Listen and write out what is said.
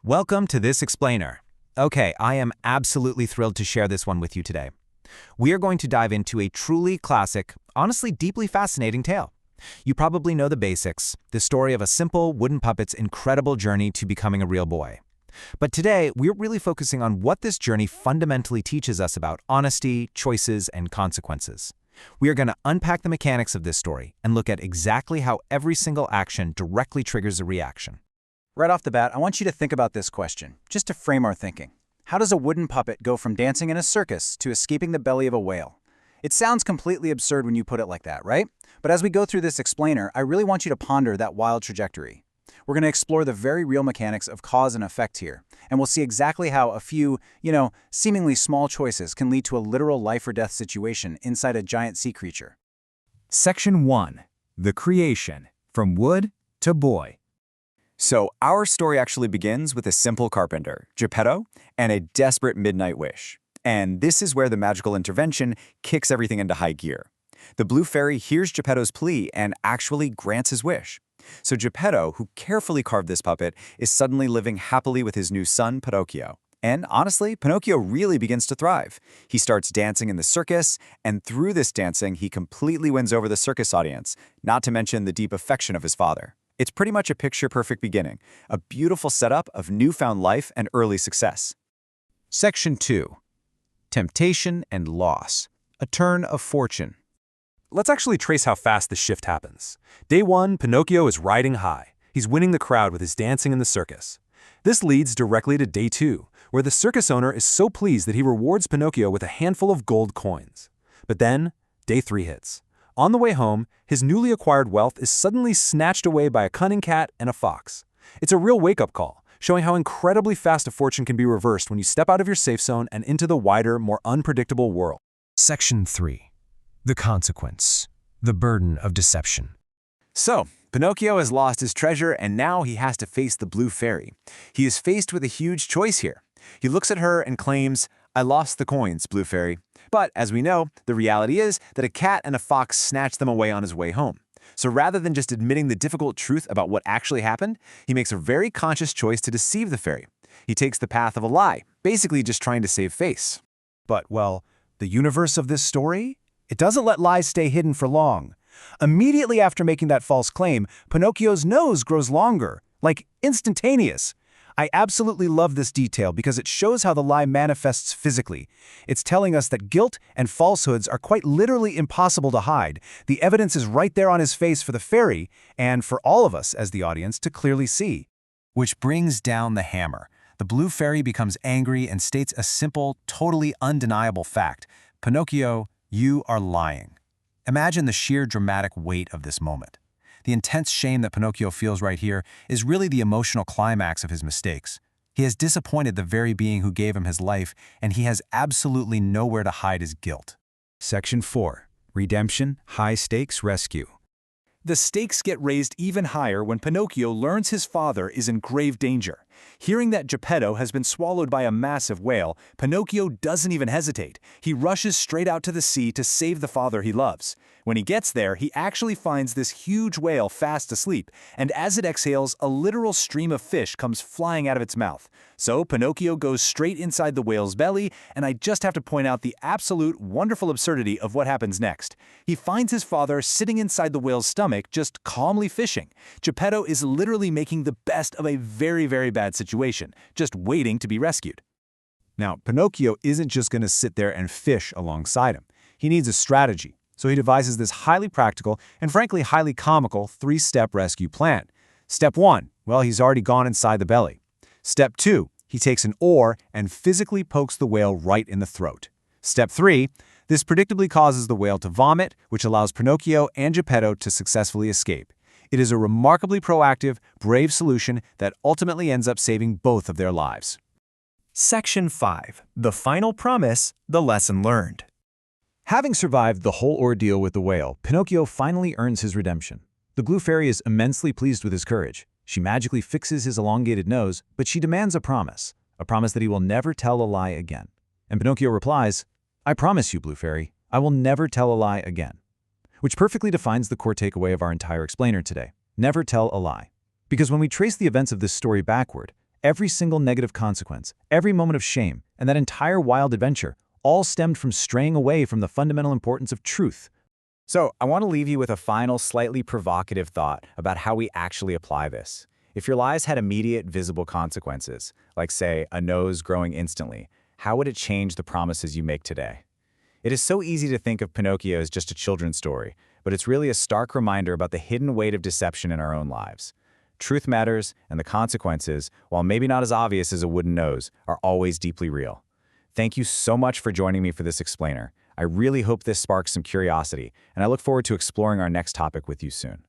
Welcome to This Explainer. Okay, I am absolutely thrilled to share this one with you today. We are going to dive into a truly classic, honestly deeply fascinating tale. You probably know the basics, the story of a simple wooden puppet's incredible journey to becoming a real boy. But today, we're really focusing on what this journey fundamentally teaches us about honesty, choices, and consequences. We are going to unpack the mechanics of this story and look at exactly how every single action directly triggers a reaction. Right off the bat, I want you to think about this question, just to frame our thinking. How does a wooden puppet go from dancing in a circus to escaping the belly of a whale? It sounds completely absurd when you put it like that, right? But as we go through this explainer, I really want you to ponder that wild trajectory. We're going to explore the very real mechanics of cause and effect here, and we'll see exactly how a few, seemingly small choices can lead to a literal life or death situation inside a giant sea creature. Section 1. The Creation, from Wood to Boy. So our story actually begins with a simple carpenter, Geppetto, and a desperate midnight wish. And this is where the magical intervention kicks everything into high gear. The blue fairy hears Geppetto's plea and actually grants his wish. So Geppetto, who carefully carved this puppet, is suddenly living happily with his new son, Pinocchio. And honestly, Pinocchio really begins to thrive. He starts dancing in the circus, and through this dancing, he completely wins over the circus audience, not to mention the deep affection of his father. It's pretty much a picture-perfect beginning, a beautiful setup of newfound life and early success. Section 2. Temptation and Loss. A Turn of Fortune. Let's actually trace how fast the shift happens. Day 1, Pinocchio is riding high. He's winning the crowd with his dancing in the circus. This leads directly to Day 2, where the circus owner is so pleased that he rewards Pinocchio with a handful of gold coins. But then, Day 3 hits. On the way home, his newly acquired wealth is suddenly snatched away by a cunning cat and a fox. It's a real wake-up call, showing how incredibly fast a fortune can be reversed when you step out of your safe zone and into the wider, more unpredictable world. Section 3. The Consequence. The Burden of Deception. So, Pinocchio has lost his treasure and now he has to face the blue fairy. He is faced with a huge choice here. He looks at her and claims, "I lost the coins, blue fairy." But, as we know, the reality is that a cat and a fox snatched them away on his way home. So rather than just admitting the difficult truth about what actually happened, he makes a very conscious choice to deceive the fairy. He takes the path of a lie, basically just trying to save face. But, the universe of this story? It doesn't let lies stay hidden for long. Immediately after making that false claim, Pinocchio's nose grows longer, like instantaneous. I absolutely love this detail because it shows how the lie manifests physically. It's telling us that guilt and falsehoods are quite literally impossible to hide. The evidence is right there on his face for the fairy, and for all of us as the audience to clearly see. Which brings down the hammer. The blue fairy becomes angry and states a simple, totally undeniable fact. Pinocchio, you are lying. Imagine the sheer dramatic weight of this moment. The intense shame that Pinocchio feels right here is really the emotional climax of his mistakes. He has disappointed the very being who gave him his life, and he has absolutely nowhere to hide his guilt. Section 4. Redemption, High Stakes Rescue. The stakes get raised even higher when Pinocchio learns his father is in grave danger. Hearing that Geppetto has been swallowed by a massive whale, Pinocchio doesn't even hesitate. He rushes straight out to the sea to save the father he loves. When he gets there, he actually finds this huge whale fast asleep, and as it exhales, a literal stream of fish comes flying out of its mouth. So Pinocchio goes straight inside the whale's belly, and I just have to point out the absolute wonderful absurdity of what happens next. He finds his father sitting inside the whale's stomach, just calmly fishing. Geppetto is literally making the best of a very, very bad situation, just waiting to be rescued. Now, Pinocchio isn't just going to sit there and fish alongside him. He needs a strategy. So he devises this highly practical and frankly highly comical 3-step rescue plan. Step 1, he's already gone inside the belly. Step 2, he takes an oar and physically pokes the whale right in the throat. Step 3, this predictably causes the whale to vomit, which allows Pinocchio and Geppetto to successfully escape. It is a remarkably proactive, brave solution that ultimately ends up saving both of their lives. Section 5. The Final Promise, The Lesson Learned. Having survived the whole ordeal with the whale, Pinocchio finally earns his redemption. The blue fairy is immensely pleased with his courage. She magically fixes his elongated nose, but she demands a promise that he will never tell a lie again. And Pinocchio replies, "I promise you, blue fairy, I will never tell a lie again." Which perfectly defines the core takeaway of our entire explainer today. Never tell a lie. Because when we trace the events of this story backward, Every single negative consequence, every moment of shame, and that entire wild adventure all stemmed from straying away from the fundamental importance of truth. So, I want to leave you with a final, slightly provocative thought about how we actually apply this. If your lies had immediate, visible consequences, like, say, a nose growing instantly, how would it change the promises you make today? It is so easy to think of Pinocchio as just a children's story, but it's really a stark reminder about the hidden weight of deception in our own lives. Truth matters, and the consequences, while maybe not as obvious as a wooden nose, are always deeply real. Thank you so much for joining me for this explainer. I really hope this sparks some curiosity, and I look forward to exploring our next topic with you soon.